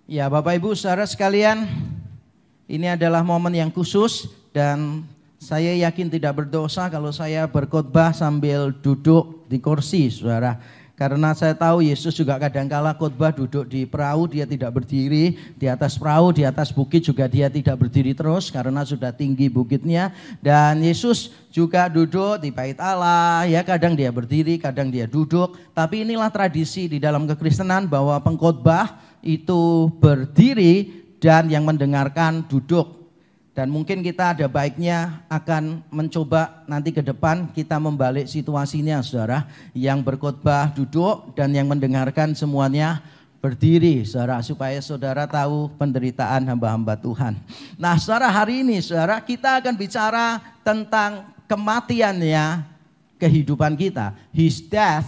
Ya, Bapak Ibu Saudara sekalian, ini adalah momen yang khusus dan saya yakin tidak berdosa kalau saya berkhotbah sambil duduk di kursi, Saudara. Karena saya tahu Yesus juga kadangkala khotbah duduk di perahu, dia tidak berdiri di atas perahu, di atas bukit juga dia tidak berdiri terus karena sudah tinggi bukitnya. Dan Yesus juga duduk di bait Allah, ya kadang dia berdiri, kadang dia duduk. Tapi inilah tradisi di dalam kekristenan bahwa pengkhotbah itu berdiri dan yang mendengarkan duduk. Dan mungkin kita ada baiknya akan mencoba nanti ke depan kita membalik situasinya, Saudara. Yang berkhotbah duduk dan yang mendengarkan semuanya berdiri, Saudara. Supaya Saudara tahu penderitaan hamba-hamba Tuhan. Nah, Saudara, hari ini Saudara kita akan bicara tentang kematiannya kehidupan kita. His death,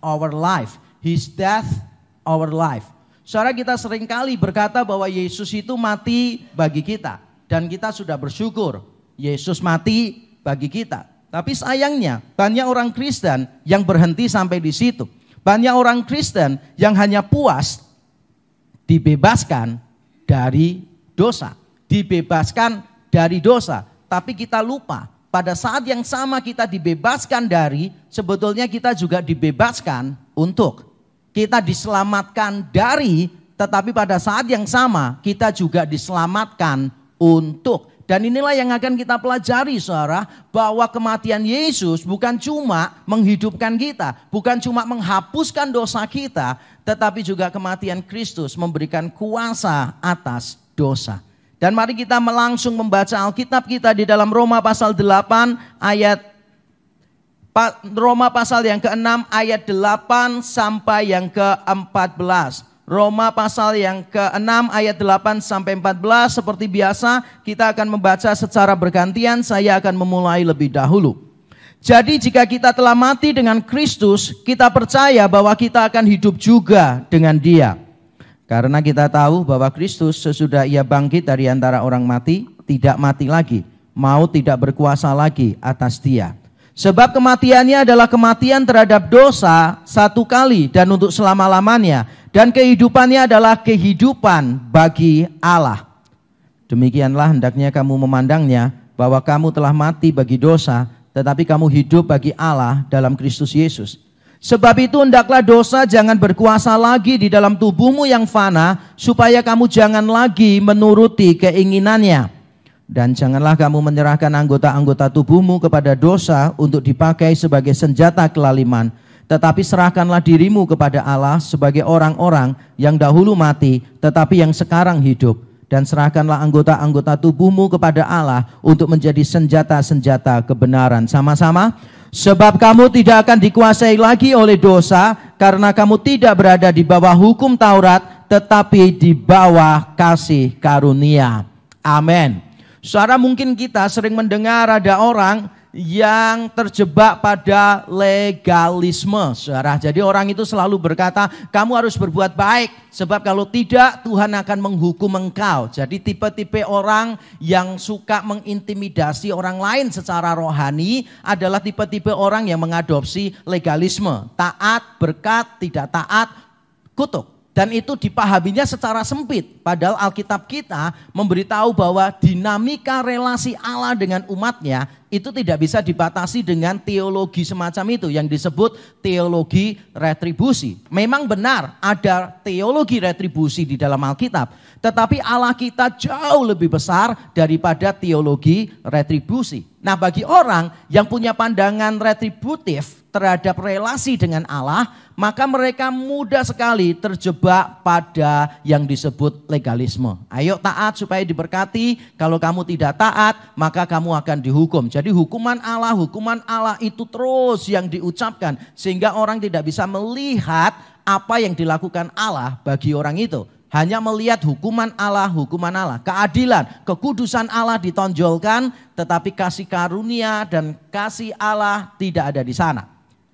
our life. His death, our life. Saudara, kita seringkali berkata bahwa Yesus itu mati bagi kita. Dan kita sudah bersyukur Yesus mati bagi kita. Tapi sayangnya banyak orang Kristen yang berhenti sampai di situ. Banyak orang Kristen yang hanya puas dibebaskan dari dosa. Dibebaskan dari dosa. Tapi kita lupa pada saat yang sama kita dibebaskan dari, sebetulnya kita juga dibebaskan untuk. Kita diselamatkan dari, tetapi pada saat yang sama kita juga diselamatkan untuk. Dan inilah yang akan kita pelajari, Saudara, bahwa kematian Yesus bukan cuma menghidupkan kita, bukan cuma menghapuskan dosa kita, tetapi juga kematian Kristus memberikan kuasa atas dosa. Dan mari kita langsung membaca Alkitab kita di dalam Roma pasal 8 ayat Roma pasal yang ke-6 ayat 8 sampai yang ke-14. Roma pasal yang ke-6 ayat 8 sampai 14. Seperti biasa kita akan membaca secara bergantian. Saya akan memulai lebih dahulu. Jadi jika kita telah mati dengan Kristus, kita percaya bahwa kita akan hidup juga dengan Dia. Karena kita tahu bahwa Kristus sesudah Ia bangkit dari antara orang mati, tidak mati lagi, maut tidak berkuasa lagi atas Dia. Sebab kematiannya adalah kematian terhadap dosa satu kali dan untuk selama-lamanya. Dan kehidupannya adalah kehidupan bagi Allah. Demikianlah hendaknya kamu memandangnya, bahwa kamu telah mati bagi dosa, tetapi kamu hidup bagi Allah dalam Kristus Yesus. Sebab itu hendaklah dosa jangan berkuasa lagi di dalam tubuhmu yang fana, supaya kamu jangan lagi menuruti keinginannya. Dan janganlah kamu menyerahkan anggota-anggota tubuhmu kepada dosa untuk dipakai sebagai senjata kelaliman. Tetapi serahkanlah dirimu kepada Allah sebagai orang-orang yang dahulu mati, tetapi yang sekarang hidup. Dan serahkanlah anggota-anggota tubuhmu kepada Allah untuk menjadi senjata-senjata kebenaran. Sama-sama. Sebab kamu tidak akan dikuasai lagi oleh dosa, karena kamu tidak berada di bawah hukum Taurat, tetapi di bawah kasih karunia. Amin. Saudara, mungkin kita sering mendengar ada orang yang terjebak pada legalisme, Saudara. Jadi orang itu selalu berkata, kamu harus berbuat baik, sebab kalau tidak Tuhan akan menghukum engkau. Jadi tipe-tipe orang yang suka mengintimidasi orang lain secara rohani adalah tipe-tipe orang yang mengadopsi legalisme. Taat, berkat, tidak taat, kutuk. Dan itu dipahaminya secara sempit. Padahal Alkitab kita memberitahu bahwa dinamika relasi Allah dengan umatnya itu tidak bisa dibatasi dengan teologi semacam itu yang disebut teologi retribusi. Memang benar ada teologi retribusi di dalam Alkitab. Tetapi Allah kita jauh lebih besar daripada teologi retribusi. Nah, bagi orang yang punya pandangan retributif terhadap relasi dengan Allah, maka mereka mudah sekali terjebak pada yang disebut legalisme. Ayo taat supaya diberkati, kalau kamu tidak taat maka kamu akan dihukum. Jadi hukuman Allah itu terus yang diucapkan sehingga orang tidak bisa melihat apa yang dilakukan Allah bagi orang itu. Hanya melihat hukuman Allah, keadilan, kekudusan Allah ditonjolkan, tetapi kasih karunia dan kasih Allah tidak ada di sana.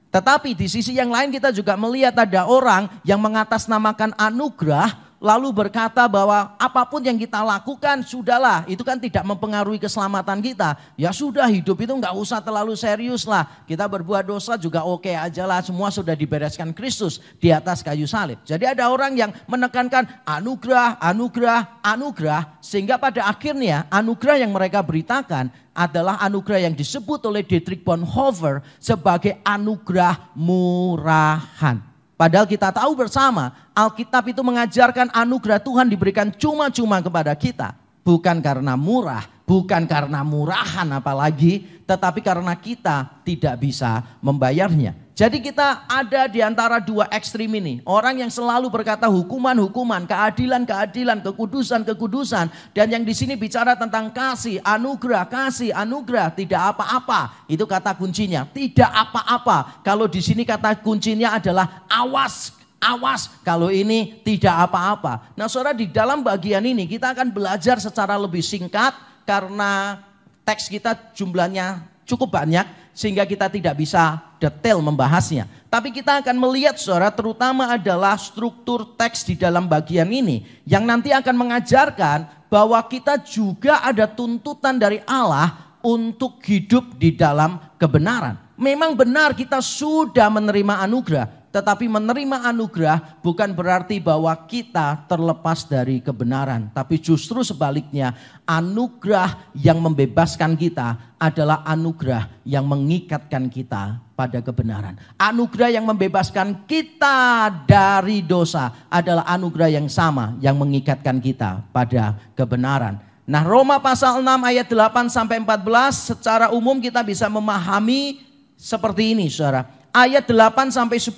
Tetapi di sisi yang lain kita juga melihat ada orang yang mengatasnamakan anugerah, lalu berkata bahwa apapun yang kita lakukan sudahlah, itu kan tidak mempengaruhi keselamatan kita. Ya sudah, hidup itu nggak usah terlalu serius lah. Kita berbuat dosa juga oke aja lah, semua sudah dibereskan Kristus di atas kayu salib. Jadi ada orang yang menekankan anugerah, anugerah, anugerah, sehingga pada akhirnya anugerah yang mereka beritakan adalah anugerah yang disebut oleh Dietrich Bonhoeffer sebagai anugerah murahan. Padahal kita tahu bersama, Alkitab itu mengajarkan anugerah Tuhan diberikan cuma-cuma kepada kita. Bukan karena murah, bukan karena murahan apalagi, tetapi karena kita tidak bisa membayarnya. Jadi kita ada di antara dua ekstrim ini. Orang yang selalu berkata hukuman-hukuman, keadilan-keadilan, kekudusan-kekudusan. Dan yang di sini bicara tentang kasih, anugerah, tidak apa-apa. Itu kata kuncinya, tidak apa-apa. Kalau di sini kata kuncinya adalah awas. Awas, kalau ini tidak apa-apa. Nah saudara, di dalam bagian ini kita akan belajar secara lebih singkat. Karena teks kita jumlahnya cukup banyak sehingga kita tidak bisa detail membahasnya. Tapi kita akan melihat saudara, terutama adalah struktur teks di dalam bagian ini yang nanti akan mengajarkan bahwa kita juga ada tuntutan dari Allah untuk hidup di dalam kebenaran. Memang benar kita sudah menerima anugerah, tetapi menerima anugerah bukan berarti bahwa kita terlepas dari kebenaran. Tapi justru sebaliknya, anugerah yang membebaskan kita adalah anugerah yang mengikatkan kita pada kebenaran. Anugerah yang membebaskan kita dari dosa adalah anugerah yang sama yang mengikatkan kita pada kebenaran. Nah, Roma pasal 6 ayat 8 sampai 14 secara umum kita bisa memahami seperti ini, saudara. Ayat 8 sampai 10,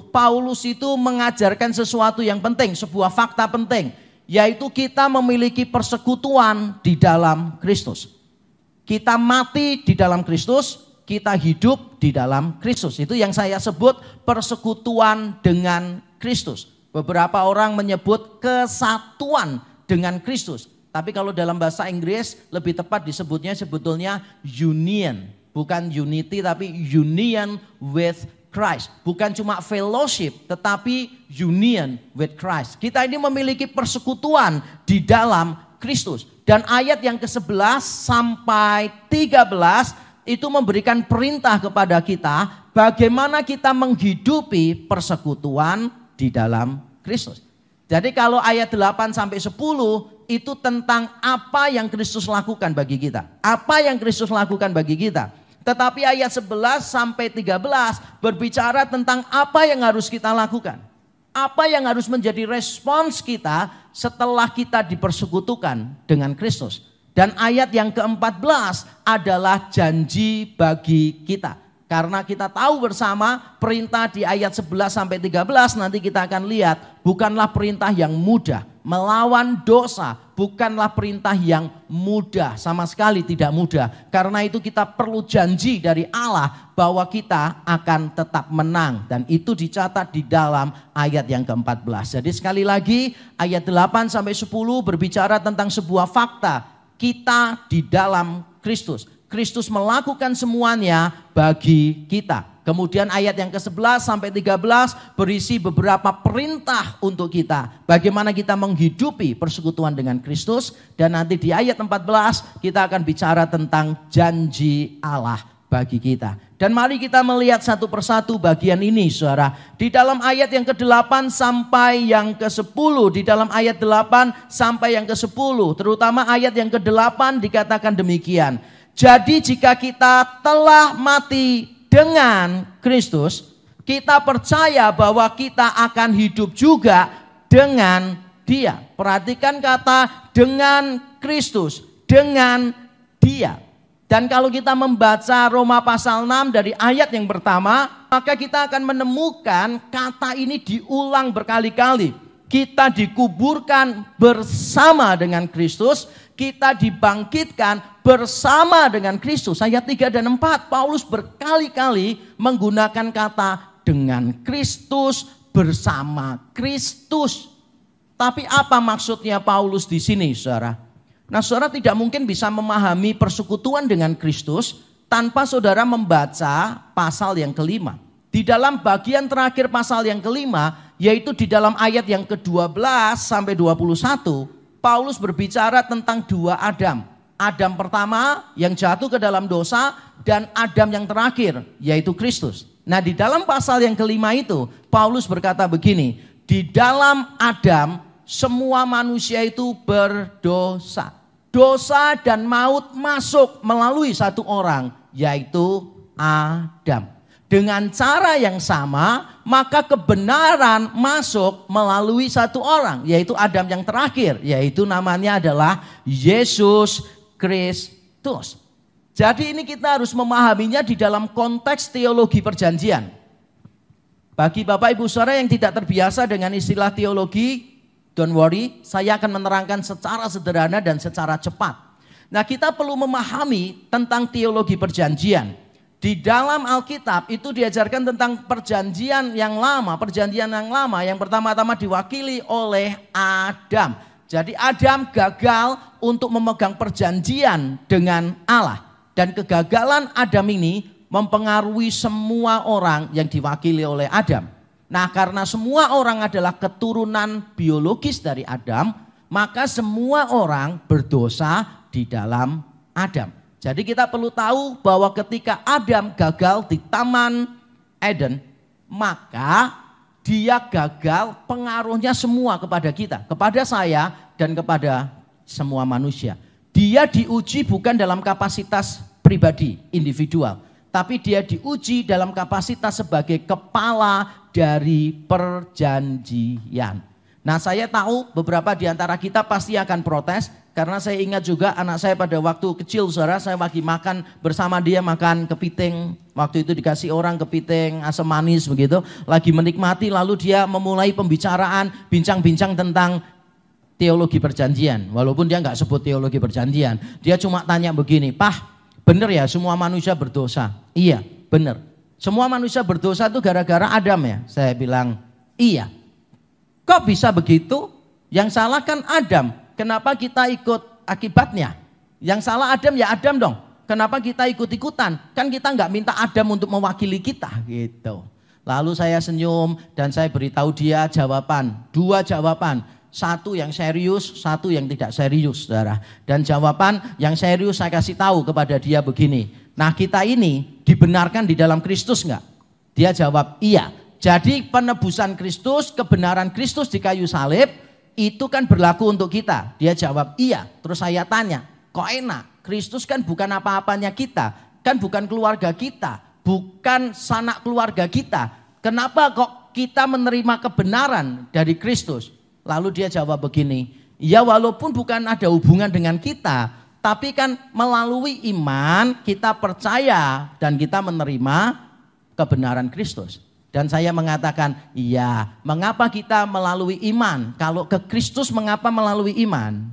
Paulus itu mengajarkan sesuatu yang penting, sebuah fakta penting, yaitu kita memiliki persekutuan di dalam Kristus. Kita mati di dalam Kristus, kita hidup di dalam Kristus. Itu yang saya sebut persekutuan dengan Kristus. Beberapa orang menyebut kesatuan dengan Kristus. Tapi kalau dalam bahasa Inggris lebih tepat disebutnya sebetulnya union. Bukan unity tapi union with Christ. Bukan cuma fellowship tetapi union with Christ. Kita ini memiliki persekutuan di dalam Kristus. Dan ayat yang ke-11 sampai 13 itu memberikan perintah kepada kita bagaimana kita menghidupi persekutuan di dalam Kristus. Jadi kalau ayat 8 sampai 10 itu tentang apa yang Kristus lakukan bagi kita. Apa yang Kristus lakukan bagi kita. Tetapi ayat 11 sampai 13 berbicara tentang apa yang harus kita lakukan. Apa yang harus menjadi respons kita setelah kita dipersekutukan dengan Kristus. Dan ayat yang ke-14 adalah janji bagi kita. Karena kita tahu bersama perintah di ayat 11 sampai 13 nanti kita akan lihat bukanlah perintah yang mudah. Melawan dosa bukanlah perintah yang mudah, sama sekali tidak mudah. Karena itu kita perlu janji dari Allah bahwa kita akan tetap menang. Dan itu dicatat di dalam ayat yang ke-14. Jadi sekali lagi ayat 8 sampai 10 berbicara tentang sebuah fakta. Kita di dalam Kristus. Kristus melakukan semuanya bagi kita. Kemudian ayat yang ke-11 sampai 13 berisi beberapa perintah untuk kita. Bagaimana kita menghidupi persekutuan dengan Kristus. Dan nanti di ayat 14 kita akan bicara tentang janji Allah bagi kita. Dan mari kita melihat satu persatu bagian ini saudara. Di dalam ayat yang ke-8 sampai yang ke-10. Di dalam ayat 8 sampai yang ke-10. Terutama ayat yang ke-8 dikatakan demikian. Jadi jika kita telah mati dengan Kristus, kita percaya bahwa kita akan hidup juga dengan Dia. Perhatikan kata dengan Kristus, dengan Dia. Dan kalau kita membaca Roma pasal 6 dari ayat yang pertama, maka kita akan menemukan kata ini diulang berkali-kali. Kita dikuburkan bersama dengan Kristus, kita dibangkitkan bersama dengan Kristus. Ayat 3 dan 4 Paulus berkali-kali menggunakan kata dengan Kristus, bersama Kristus. Tapi apa maksudnya Paulus di sini saudara? Nah saudara tidak mungkin bisa memahami persekutuan dengan Kristus tanpa saudara membaca pasal yang kelima. Di dalam bagian terakhir pasal yang kelima Yaitu di dalam ayat yang ke-12 sampai 21, Paulus berbicara tentang dua Adam. Adam pertama yang jatuh ke dalam dosa dan Adam yang terakhir yaitu Kristus. Nah di dalam pasal yang kelima itu Paulus berkata begini, di dalam Adam semua manusia itu berdosa. Dosa dan maut masuk melalui satu orang, yaitu Adam. Dengan cara yang sama, maka kebenaran masuk melalui satu orang, yaitu Adam yang terakhir, yaitu namanya adalah Yesus Kristus. Jadi ini kita harus memahaminya di dalam konteks teologi perjanjian. Bagi Bapak Ibu Saudara yang tidak terbiasa dengan istilah teologi, don't worry, saya akan menerangkan secara sederhana dan secara cepat. Nah, kita perlu memahami tentang teologi perjanjian. Di dalam Alkitab itu diajarkan tentang perjanjian yang lama. Perjanjian yang lama yang pertama-tama diwakili oleh Adam. Jadi Adam gagal untuk memegang perjanjian dengan Allah. Dan kegagalan Adam ini mempengaruhi semua orang yang diwakili oleh Adam. Nah karena semua orang adalah keturunan biologis dari Adam, maka semua orang berdosa di dalam Adam. Jadi kita perlu tahu bahwa ketika Adam gagal di Taman Eden, maka dia gagal pengaruhnya semua kepada kita, kepada saya dan kepada semua manusia. Dia diuji bukan dalam kapasitas pribadi, individual, tapi dia diuji dalam kapasitas sebagai kepala dari perjanjian. Nah saya tahu beberapa di antara kita pasti akan protes, karena saya ingat juga anak saya pada waktu kecil saudara, saya lagi makan bersama dia, makan kepiting, waktu itu dikasih orang kepiting asam manis begitu, lagi menikmati, lalu dia memulai pembicaraan, bincang-bincang tentang teologi perjanjian. Walaupun dia nggak sebut teologi perjanjian, dia cuma tanya begini, "Pah, benar ya semua manusia berdosa?" "Iya, benar. Semua manusia berdosa itu gara-gara Adam ya?" Saya bilang, "Iya." "Kok bisa begitu? Yang salah kan Adam. Kenapa kita ikut akibatnya? Yang salah Adam ya Adam dong. Kenapa kita ikut-ikutan? Kan kita nggak minta Adam untuk mewakili kita." Gitu. Lalu saya senyum dan saya beritahu dia jawaban, dua jawaban. Satu yang serius, satu yang tidak serius, saudara. Dan jawaban yang serius saya kasih tahu kepada dia begini. "Nah kita ini dibenarkan di dalam Kristus enggak?" Dia jawab, "Iya." Jadi penebusan Kristus, kebenaran Kristus di kayu salib, itu kan berlaku untuk kita. Dia jawab, "Iya." Terus saya tanya, "Kok enak? Kristus kan bukan apa-apanya kita. Kan bukan keluarga kita. Bukan sanak keluarga kita. Kenapa kok kita menerima kebenaran dari Kristus?" Lalu dia jawab begini, "Ya walaupun bukan ada hubungan dengan kita, tapi kan melalui iman kita percaya dan kita menerima kebenaran Kristus." Dan saya mengatakan, "Iya, mengapa kita melalui iman? Kalau ke Kristus mengapa melalui iman?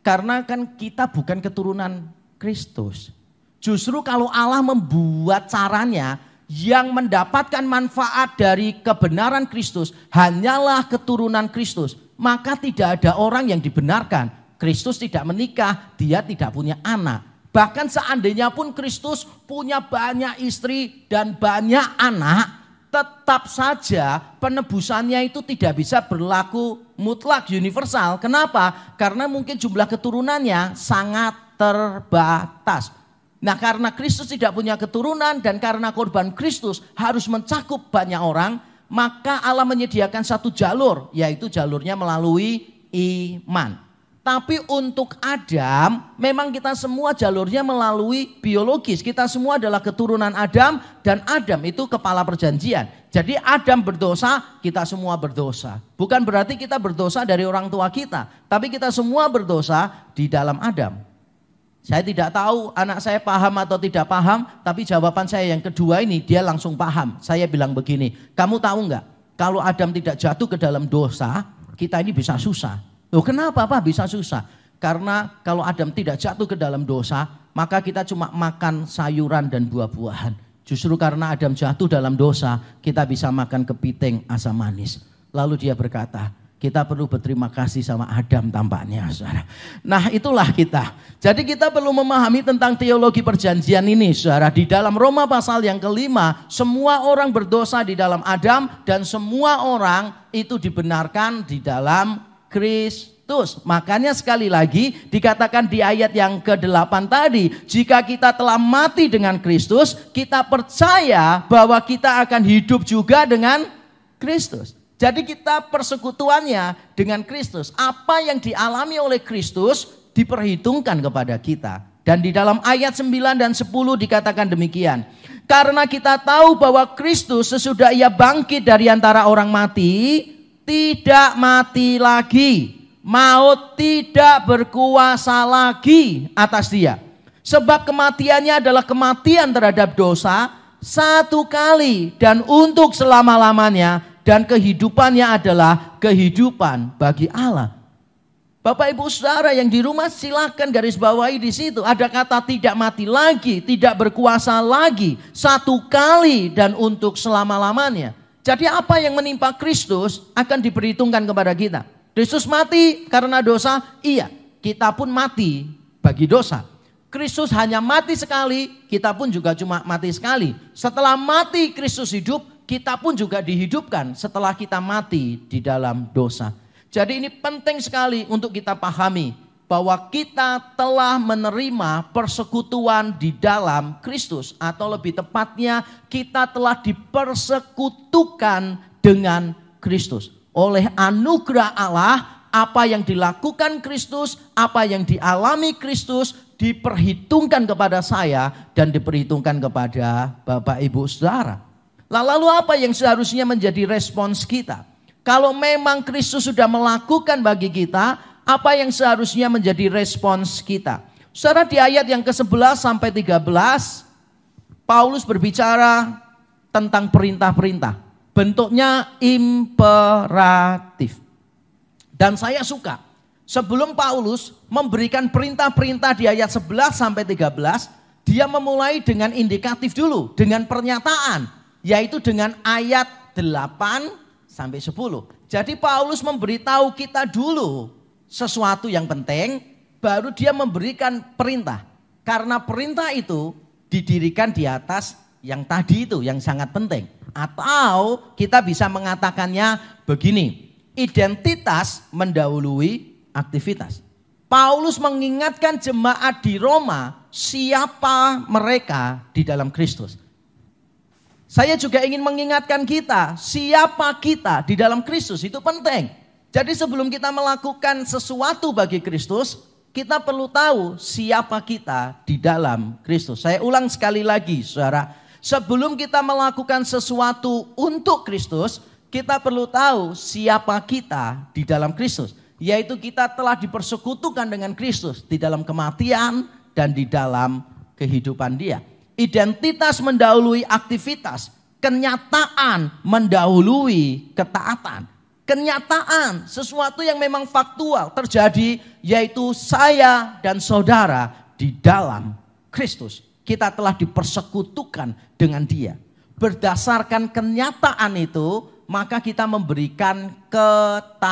Karena kan kita bukan keturunan Kristus. Justru kalau Allah membuat caranya, yang mendapatkan manfaat dari kebenaran Kristus hanyalah keturunan Kristus, maka tidak ada orang yang dibenarkan. Kristus tidak menikah, dia tidak punya anak. Bahkan seandainya pun Kristus punya banyak istri dan banyak anak, tetap saja penebusannya itu tidak bisa berlaku mutlak universal. Kenapa? Karena mungkin jumlah keturunannya sangat terbatas. Nah karena Kristus tidak punya keturunan dan karena korban Kristus harus mencakup banyak orang, maka Allah menyediakan satu jalur, yaitu jalurnya melalui iman. Tapi untuk Adam, memang kita semua jalurnya melalui biologis. Kita semua adalah keturunan Adam dan Adam itu kepala perjanjian. Jadi Adam berdosa, kita semua berdosa. Bukan berarti kita berdosa dari orang tua kita, tapi kita semua berdosa di dalam Adam. Saya tidak tahu anak saya paham atau tidak paham, tapi jawaban saya yang kedua ini dia langsung paham. Saya bilang begini, "Kamu tahu enggak, kalau Adam tidak jatuh ke dalam dosa, kita ini bisa susah." "Loh kenapa Pak bisa susah?" Karena kalau Adam tidak jatuh ke dalam dosa, maka kita cuma makan sayuran dan buah-buahan. Justru karena Adam jatuh dalam dosa, kita bisa makan kepiting asam manis. Lalu dia berkata, Kita perlu berterima kasih sama Adam tampaknya, saudara. Nah, itulah kita. Jadi kita perlu memahami tentang teologi perjanjian ini, saudara. Di dalam Roma pasal yang kelima, semua orang berdosa di dalam Adam dan semua orang itu dibenarkan di dalam Kristus. Makanya sekali lagi dikatakan di ayat yang ke-8 tadi, jika kita telah mati dengan Kristus, kita percaya bahwa kita akan hidup juga dengan Kristus. Jadi kita persekutuannya dengan Kristus. Apa yang dialami oleh Kristus diperhitungkan kepada kita. Dan di dalam ayat 9 dan 10 dikatakan demikian. Karena kita tahu bahwa Kristus sesudah ia bangkit dari antara orang mati, tidak mati lagi. Maut tidak berkuasa lagi atas dia. Sebab kematiannya adalah kematian terhadap dosa satu kali dan untuk selama-lamanya. Dan kehidupannya adalah kehidupan bagi Allah. Bapak ibu saudara yang di rumah silakan garis bawahi di situ. Ada kata tidak mati lagi, tidak berkuasa lagi. Satu kali dan untuk selama-lamanya. Jadi apa yang menimpa Kristus akan diperhitungkan kepada kita. Kristus mati karena dosa, iya. Kita pun mati bagi dosa. Kristus hanya mati sekali, kita pun juga cuma mati sekali. Setelah mati Kristus hidup, kita pun juga dihidupkan setelah kita mati di dalam dosa. Jadi ini penting sekali untuk kita pahami bahwa kita telah menerima persekutuan di dalam Kristus. Atau lebih tepatnya kita telah dipersekutukan dengan Kristus. Oleh anugerah Allah, apa yang dilakukan Kristus, apa yang dialami Kristus diperhitungkan kepada saya dan diperhitungkan kepada Bapak Ibu Saudara. Lalu apa yang seharusnya menjadi respons kita? Kalau memang Kristus sudah melakukan bagi kita, apa yang seharusnya menjadi respons kita? Saudara, di ayat yang ke-11 sampai 13, Paulus berbicara tentang perintah-perintah. Bentuknya imperatif. Dan saya suka, sebelum Paulus memberikan perintah-perintah di ayat 11 sampai 13, dia memulai dengan indikatif dulu, dengan pernyataan. Yaitu dengan ayat 8 sampai 10. Jadi Paulus memberitahu kita dulu sesuatu yang penting, baru dia memberikan perintah. Karena perintah itu didirikan di atas yang tadi itu, yang sangat penting. Atau kita bisa mengatakannya begini, identitas mendahului aktivitas. Paulus mengingatkan jemaat di Roma siapa mereka di dalam Kristus. Saya juga ingin mengingatkan kita, siapa kita di dalam Kristus, itu penting. Jadi sebelum kita melakukan sesuatu bagi Kristus, kita perlu tahu siapa kita di dalam Kristus. Saya ulang sekali lagi, saudara. Sebelum kita melakukan sesuatu untuk Kristus, kita perlu tahu siapa kita di dalam Kristus. Yaitu kita telah dipersekutukan dengan Kristus di dalam kematian dan di dalam kehidupan dia. Identitas mendahului aktivitas, kenyataan mendahului ketaatan. Kenyataan, sesuatu yang memang faktual terjadi, yaitu saya dan saudara di dalam Kristus. Kita telah dipersekutukan dengan dia. Berdasarkan kenyataan itu, maka kita memberikan ketaatan.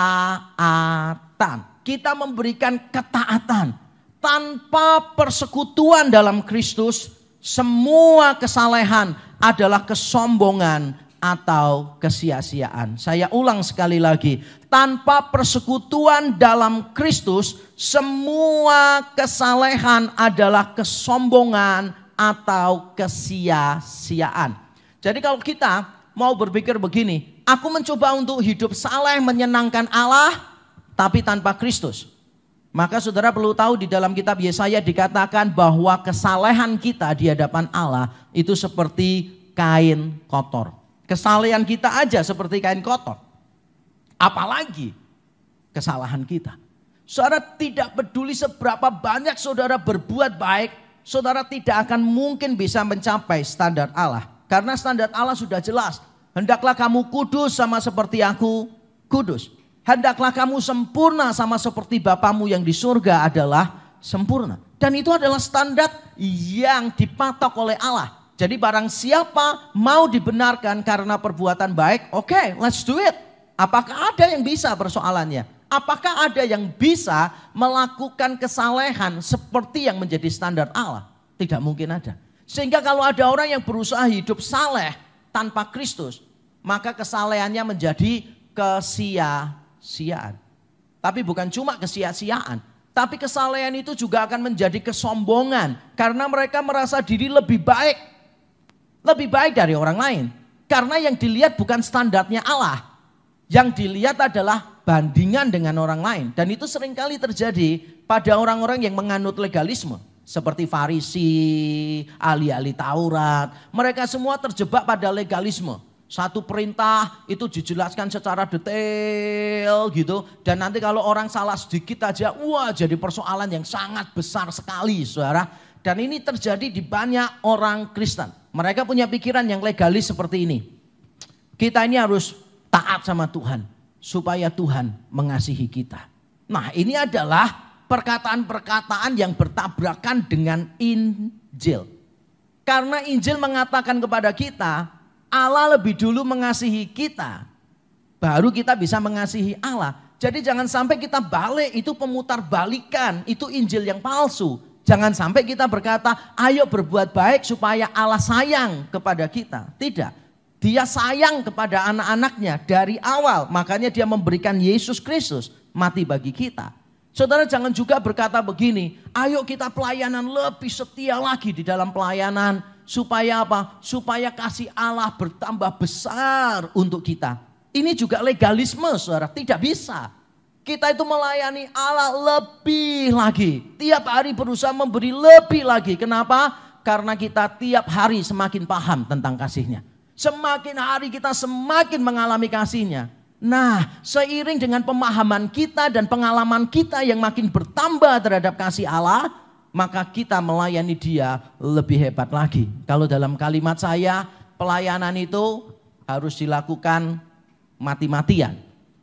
Kita memberikan ketaatan. Tanpa persekutuan dalam Kristus, semua kesalehan adalah kesombongan atau kesia-siaan. Saya ulang sekali lagi. Tanpa persekutuan dalam Kristus, semua kesalehan adalah kesombongan atau kesia-siaan. Jadi kalau kita mau berpikir begini, aku mencoba untuk hidup saleh menyenangkan Allah, tapi tanpa Kristus. Maka saudara perlu tahu di dalam kitab Yesaya dikatakan bahwa kesalehan kita di hadapan Allah itu seperti kain kotor. Kesalehan kita aja seperti kain kotor. Apalagi kesalahan kita. Saudara tidak peduli seberapa banyak saudara berbuat baik, saudara tidak akan mungkin bisa mencapai standar Allah. Karena standar Allah sudah jelas. Hendaklah kamu kudus sama seperti aku kudus. Hendaklah kamu sempurna sama seperti Bapamu yang di surga adalah sempurna. Dan itu adalah standar yang dipatok oleh Allah. Jadi barang siapa mau dibenarkan karena perbuatan baik, oke, let's do it. Apakah ada yang bisa persoalannya? Apakah ada yang bisa melakukan kesalehan seperti yang menjadi standar Allah? Tidak mungkin ada. Sehingga kalau ada orang yang berusaha hidup saleh tanpa Kristus, maka kesalehannya menjadi kesia-siaan. Tapi bukan cuma kesia-siaan, tapi kesalehan itu juga akan menjadi kesombongan. Karena mereka merasa diri lebih baik dari orang lain. Karena yang dilihat bukan standarnya Allah. Yang dilihat adalah bandingan dengan orang lain. Dan itu seringkali terjadi pada orang-orang yang menganut legalisme. Seperti Farisi, ahli-ahli Taurat. Mereka semua terjebak pada legalisme. Satu perintah itu dijelaskan secara detail gitu. Dan nanti kalau orang salah sedikit aja, wah jadi persoalan yang sangat besar sekali saudara. Dan ini terjadi di banyak orang Kristen. Mereka punya pikiran yang legalis seperti ini. Kita ini harus taat sama Tuhan supaya Tuhan mengasihi kita. Nah, ini adalah perkataan-perkataan yang bertabrakan dengan Injil. Karena Injil mengatakan kepada kita, Allah lebih dulu mengasihi kita, baru kita bisa mengasihi Allah. Jadi jangan sampai kita balik, itu pemutarbalikan, itu Injil yang palsu. Jangan sampai kita berkata, ayo berbuat baik supaya Allah sayang kepada kita. Tidak. Dia sayang kepada anak-anaknya dari awal. Makanya dia memberikan Yesus Kristus mati bagi kita. Saudara jangan juga berkata begini, ayo kita pelayanan lebih setia lagi di dalam pelayanan. Supaya apa? Supaya kasih Allah bertambah besar untuk kita. Ini juga legalisme saudara, tidak bisa. Kita itu melayani Allah lebih lagi. Tiap hari berusaha memberi lebih lagi. Kenapa? Karena kita tiap hari semakin paham tentang kasih-Nya. Semakin hari kita semakin mengalami kasih-Nya. Nah, seiring dengan pemahaman kita dan pengalaman kita yang makin bertambah terhadap kasih Allah, maka kita melayani Dia lebih hebat lagi. Kalau dalam kalimat saya, pelayanan itu harus dilakukan mati-matian.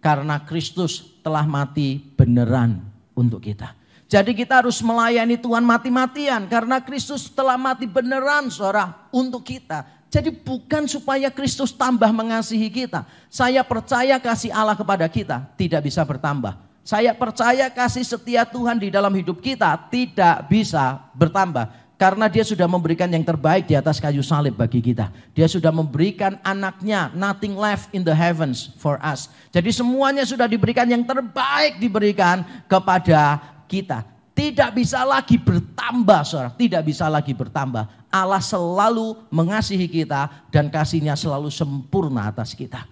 Karena Kristus telah mati beneran untuk kita. Jadi kita harus melayani Tuhan mati-matian. Karena Kristus telah mati beneran saudara untuk kita. Jadi bukan supaya Kristus tambah mengasihi kita. Saya percaya kasih Allah kepada kita tidak bisa bertambah. Saya percaya kasih setia Tuhan di dalam hidup kita tidak bisa bertambah. Karena Dia sudah memberikan yang terbaik di atas kayu salib bagi kita. Dia sudah memberikan anaknya, nothing left in the heavens for us. Jadi semuanya sudah diberikan, yang terbaik diberikan kepada kita. Tidak bisa lagi bertambah saudara, tidak bisa lagi bertambah. Allah selalu mengasihi kita dan kasih-Nya selalu sempurna atas kita.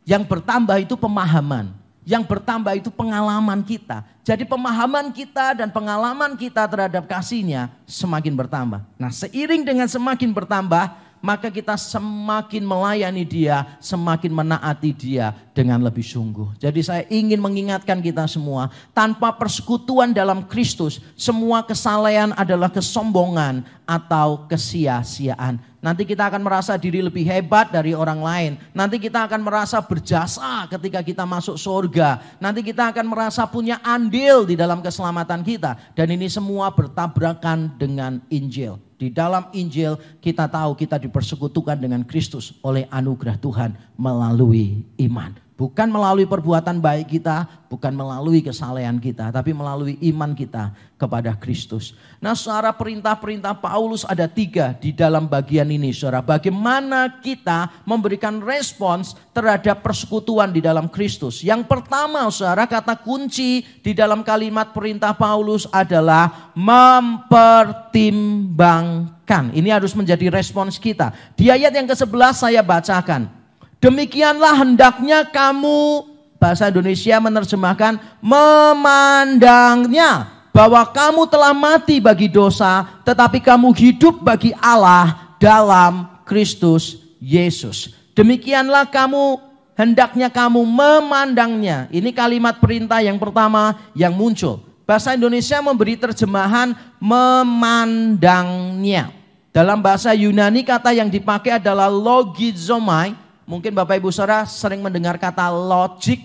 Yang bertambah itu pemahaman, yang bertambah itu pengalaman kita. Jadi pemahaman kita dan pengalaman kita terhadap kasih-Nya semakin bertambah. Nah, seiring dengan semakin bertambah, maka kita semakin melayani Dia, semakin menaati Dia dengan lebih sungguh. Jadi saya ingin mengingatkan kita semua, tanpa persekutuan dalam Kristus, semua kesalehan adalah kesombongan atau kesia-siaan. Nanti kita akan merasa diri lebih hebat dari orang lain. Nanti kita akan merasa berjasa ketika kita masuk surga. Nanti kita akan merasa punya andil di dalam keselamatan kita. Dan ini semua bertabrakan dengan Injil. Di dalam Injil kita tahu kita dipersekutukan dengan Kristus oleh anugerah Tuhan melalui iman. Bukan melalui perbuatan baik kita, bukan melalui kesalehan kita, tapi melalui iman kita kepada Kristus. Nah, saudara, perintah-perintah Paulus ada 3 di dalam bagian ini, saudara. Bagaimana kita memberikan respons terhadap persekutuan di dalam Kristus. Yang pertama, saudara, kata kunci di dalam kalimat perintah Paulus adalah mempertimbangkan. Ini harus menjadi respons kita. Di ayat yang ke-11 saya bacakan. Demikianlah hendaknya kamu, bahasa Indonesia menerjemahkan, memandangnya bahwa kamu telah mati bagi dosa, tetapi kamu hidup bagi Allah dalam Kristus Yesus. Demikianlah kamu, hendaknya kamu memandangnya. Ini kalimat perintah yang pertama yang muncul. Bahasa Indonesia memberi terjemahan memandangnya. Dalam bahasa Yunani kata yang dipakai adalah logizomai. Mungkin Bapak Ibu Saudara sering mendengar kata logik.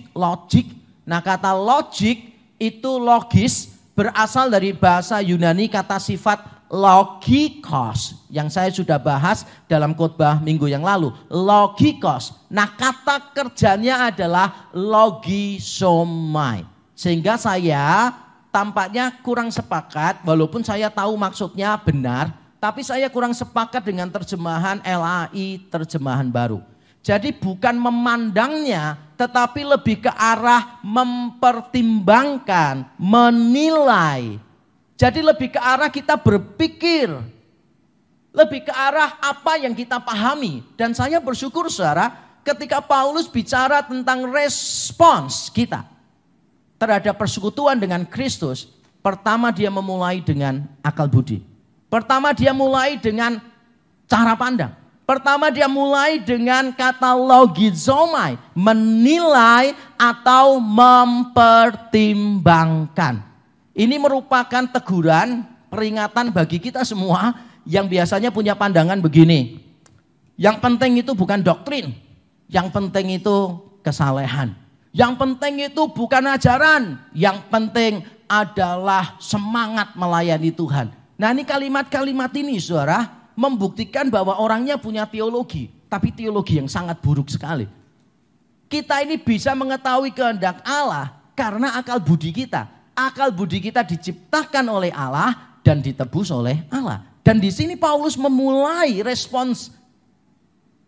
Nah, kata logik itu logis berasal dari bahasa Yunani kata sifat logikos yang saya sudah bahas dalam khotbah minggu yang lalu. Logikos. Nah, kata kerjanya adalah logisomai. Sehingga saya tampaknya kurang sepakat, walaupun saya tahu maksudnya benar, tapi saya kurang sepakat dengan terjemahan LAI, terjemahan baru. Jadi bukan memandangnya, tetapi lebih ke arah mempertimbangkan, menilai. Jadi lebih ke arah kita berpikir, lebih ke arah apa yang kita pahami. Dan saya bersyukur saudara, ketika Paulus bicara tentang respons kita terhadap persekutuan dengan Kristus, pertama dia memulai dengan akal budi. Pertama dia mulai dengan cara pandang. Pertama dia mulai dengan kata logizomai, menilai atau mempertimbangkan. Ini merupakan teguran, peringatan bagi kita semua yang biasanya punya pandangan begini. Yang penting itu bukan doktrin, yang penting itu kesalehan. Yang penting itu bukan ajaran, yang penting adalah semangat melayani Tuhan. Nah, ini kalimat-kalimat ini saudara membuktikan bahwa orangnya punya teologi, tapi teologi yang sangat buruk sekali. Kita ini bisa mengetahui kehendak Allah karena akal budi kita. Akal budi kita diciptakan oleh Allah dan ditebus oleh Allah. Dan di sini Paulus memulai respons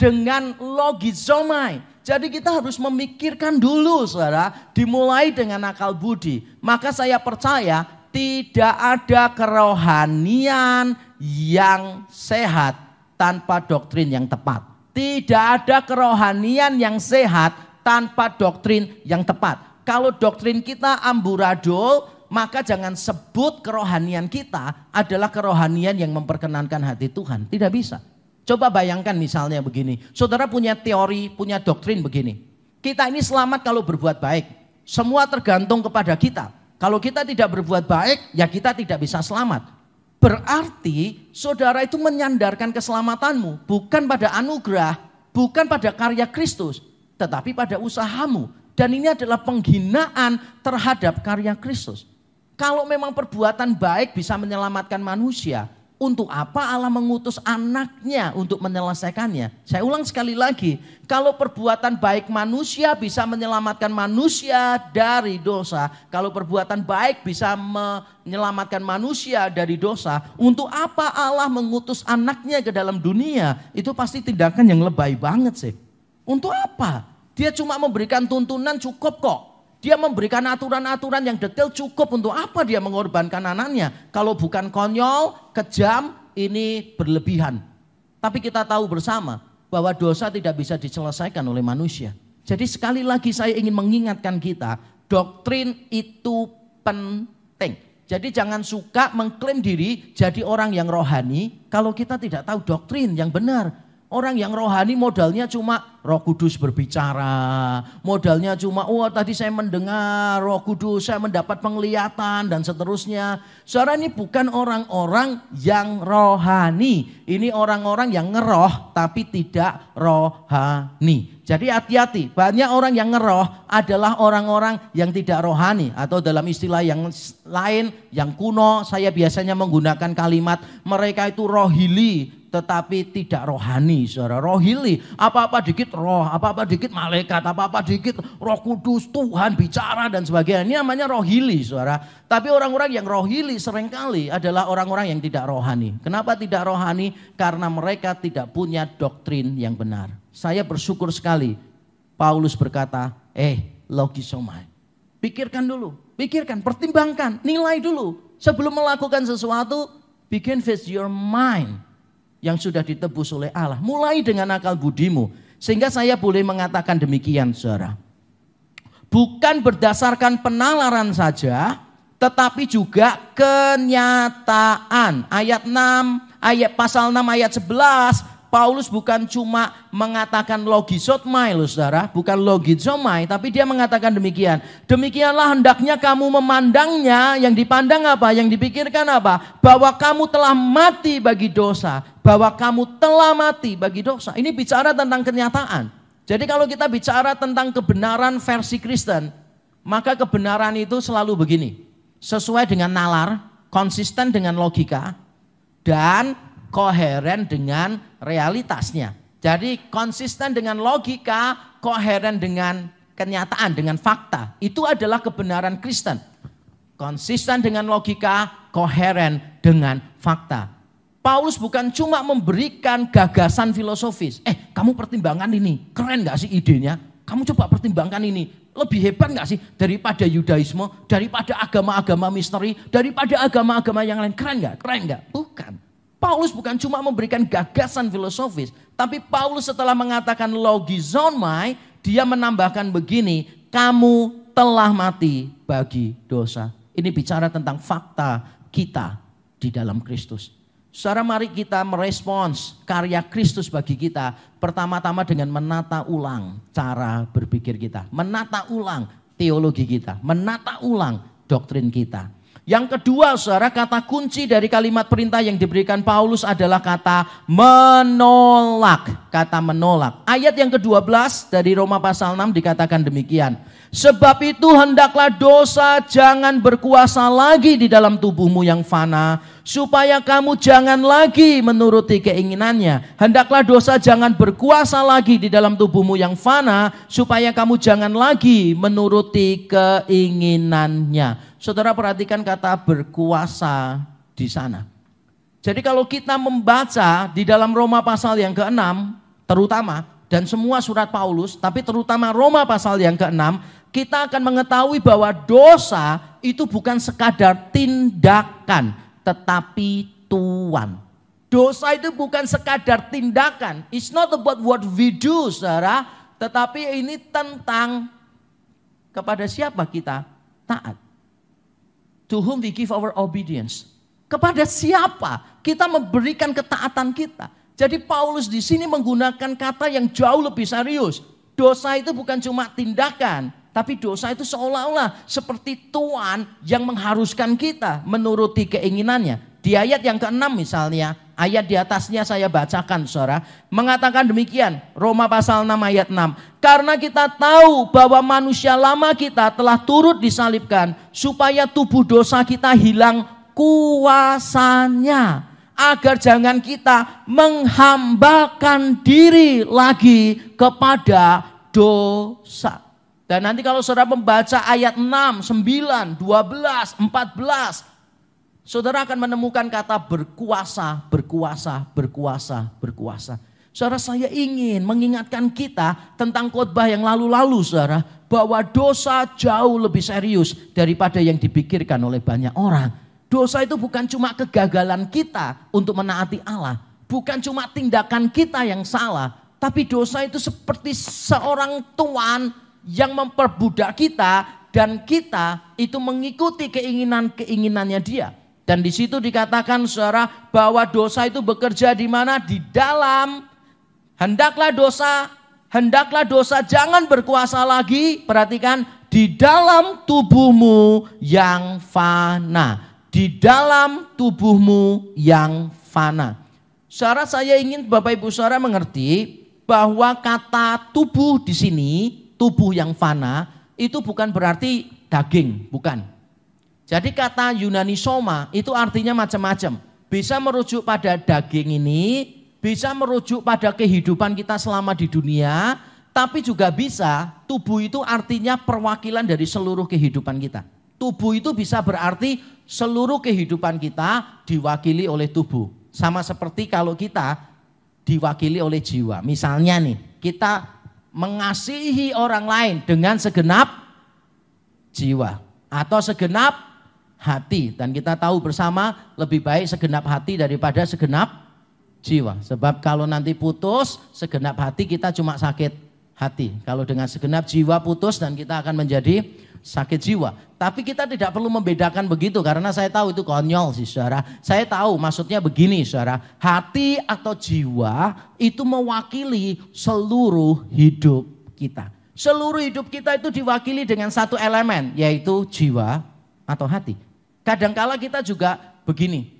dengan logizomai. Jadi kita harus memikirkan dulu saudara, dimulai dengan akal budi. Maka saya percaya tidak ada kerohanian yang sehat tanpa doktrin yang tepat. Tidak ada kerohanian yang sehat tanpa doktrin yang tepat. Kalau doktrin kita amburadul, maka jangan sebut kerohanian kita adalah kerohanian yang memperkenankan hati Tuhan. Tidak bisa. Coba bayangkan misalnya begini. Saudara punya teori, punya doktrin begini. Kita ini selamat kalau berbuat baik. Semua tergantung kepada kita. Kalau kita tidak berbuat baik, ya kita tidak bisa selamat. Berarti saudara itu menyandarkan keselamatanmu bukan pada anugerah, bukan pada karya Kristus, tetapi pada usahamu. Dan ini adalah penghinaan terhadap karya Kristus. Kalau memang perbuatan baik bisa menyelamatkan manusia, untuk apa Allah mengutus anaknya untuk menyelesaikannya? Saya ulang sekali lagi, kalau perbuatan baik manusia bisa menyelamatkan manusia dari dosa, kalau perbuatan baik bisa menyelamatkan manusia dari dosa, untuk apa Allah mengutus anaknya ke dalam dunia? Itu pasti tindakan yang lebay banget sih. Untuk apa? Dia cuma memberikan tuntunan cukup kok. Dia memberikan aturan-aturan yang detail cukup. Untuk apa dia mengorbankan anaknya? Kalau bukan konyol, kejam, ini berlebihan. Tapi kita tahu bersama bahwa dosa tidak bisa diselesaikan oleh manusia. Jadi sekali lagi saya ingin mengingatkan kita, doktrin itu penting. Jadi jangan suka mengklaim diri jadi orang yang rohani kalau kita tidak tahu doktrin yang benar. Orang yang rohani modalnya cuma Roh Kudus berbicara, modalnya cuma tadi saya mendengar Roh Kudus, saya mendapat penglihatan dan seterusnya. Saudara, ini bukan orang-orang yang rohani, ini orang-orang yang ngeroh tapi tidak rohani. Jadi hati-hati, banyak orang yang ngeroh adalah orang-orang yang tidak rohani, atau dalam istilah yang lain yang kuno saya biasanya menggunakan kalimat mereka itu rohili tetapi tidak rohani. Saudara, rohili apa-apa dikit roh, apa-apa dikit malaikat, apa-apa dikit Roh Kudus, Tuhan bicara dan sebagainya. Ini namanya rohili, saudara. Tapi orang-orang yang rohili seringkali adalah orang-orang yang tidak rohani. Kenapa tidak rohani? Karena mereka tidak punya doktrin yang benar. Saya bersyukur sekali Paulus berkata, logisomai. Pikirkan dulu, pikirkan, pertimbangkan, nilai dulu. Sebelum melakukan sesuatu, begin with your mind yang sudah ditebus oleh Allah. Mulai dengan akal budimu. Sehingga saya boleh mengatakan demikian, saudara. Bukan berdasarkan penalaran saja, tetapi juga kenyataan. Pasal 6 ayat 11, Paulus bukan cuma mengatakan logisomai loh saudara, bukan logizomai, tapi dia mengatakan demikian. Demikianlah hendaknya kamu memandangnya, yang dipandang apa? Yang dipikirkan apa? Bahwa kamu telah mati bagi dosa. Bahwa kamu telah mati bagi dosa. Ini bicara tentang kenyataan. Jadi kalau kita bicara tentang kebenaran versi Kristen, maka kebenaran itu selalu begini. Sesuai dengan nalar, konsisten dengan logika, dan koheren dengan realitasnya. Jadi konsisten dengan logika, koheren dengan kenyataan, dengan fakta. Itu adalah kebenaran Kristen. Konsisten dengan logika, koheren dengan fakta. Paulus bukan cuma memberikan gagasan filosofis. Kamu pertimbangkan ini, keren gak sih idenya? Kamu coba pertimbangkan ini, lebih hebat gak sih daripada Yudaisme, daripada agama-agama misteri, daripada agama-agama yang lain. Keren gak? Keren gak? Bukan. Paulus bukan cuma memberikan gagasan filosofis, tapi Paulus setelah mengatakan logizomai, dia menambahkan begini, kamu telah mati bagi dosa. Ini bicara tentang fakta kita di dalam Kristus. Saudara, mari kita merespons karya Kristus bagi kita. Pertama-tama dengan menata ulang cara berpikir kita. Menata ulang teologi kita. Menata ulang doktrin kita. Yang kedua, saudara, kata kunci dari kalimat perintah yang diberikan Paulus adalah kata menolak. Kata menolak. Ayat yang ke-12 dari Roma pasal 6 dikatakan demikian. Sebab itu hendaklah dosa jangan berkuasa lagi di dalam tubuhmu yang fana, supaya kamu jangan lagi menuruti keinginannya. Hendaklah dosa jangan berkuasa lagi di dalam tubuhmu yang fana, supaya kamu jangan lagi menuruti keinginannya. Saudara, perhatikan kata berkuasa di sana. Jadi kalau kita membaca di dalam Roma pasal yang ke-6, terutama, dan semua surat Paulus, tapi terutama Roma pasal yang ke-6, kita akan mengetahui bahwa dosa itu bukan sekadar tindakan, tetapi tuan. Dosa itu bukan sekadar tindakan. It's not about what we do, saudara. Tetapi ini tentang kepada siapa kita taat. To whom we give our obedience. Kepada siapa kita memberikan ketaatan kita. Jadi Paulus di sini menggunakan kata yang jauh lebih serius. Dosa itu bukan cuma tindakan, tapi dosa itu seolah-olah seperti tuan yang mengharuskan kita menuruti keinginannya. Di ayat yang ke-6 misalnya, ayat di atasnya saya bacakan, saudara, mengatakan demikian, Roma pasal 6 ayat 6. Karena kita tahu bahwa manusia lama kita telah turut disalibkan supaya tubuh dosa kita hilang kuasanya, agar jangan kita menghambakan diri lagi kepada dosa. Dan nanti kalau saudara membaca ayat 6, 9, 12, 14, saudara akan menemukan kata berkuasa, berkuasa, berkuasa, berkuasa. Saudara, saya ingin mengingatkan kita tentang khotbah yang lalu-lalu, saudara, bahwa dosa jauh lebih serius daripada yang dipikirkan oleh banyak orang. Dosa itu bukan cuma kegagalan kita untuk menaati Allah, bukan cuma tindakan kita yang salah, tapi dosa itu seperti seorang tuan yang memperbudak kita dan kita itu mengikuti keinginannya dia. Dan di situ dikatakan, saudara, bahwa dosa itu bekerja di mana? Di dalam. Hendaklah dosa jangan berkuasa lagi. Perhatikan, di dalam tubuhmu yang fana. Di dalam tubuhmu yang fana. Saudara, saya ingin Bapak Ibu saudara mengerti bahwa kata tubuh di sini, tubuh yang fana, itu bukan berarti daging, bukan. Jadi kata Yunani soma itu artinya macam-macam. Bisa merujuk pada daging ini, bisa merujuk pada kehidupan kita selama di dunia, tapi juga bisa tubuh itu artinya perwakilan dari seluruh kehidupan kita. Tubuh itu bisa berarti seluruh kehidupan kita diwakili oleh tubuh. Sama seperti kalau kita diwakili oleh jiwa. Misalnya nih, kita mengasihi orang lain dengan segenap jiwa atau segenap hati. Dan kita tahu bersama lebih baik segenap hati daripada segenap jiwa. Sebab kalau nanti putus segenap hati kita cuma sakit hati. Kalau dengan segenap jiwa putus dan kita akan menjadi sakit jiwa. Tapi kita tidak perlu membedakan begitu karena saya tahu itu konyol sih saudara. Saya tahu maksudnya begini saudara. Hati atau jiwa itu mewakili seluruh hidup kita. Seluruh hidup kita itu diwakili dengan satu elemen yaitu jiwa atau hati. Kadangkala kita juga begini.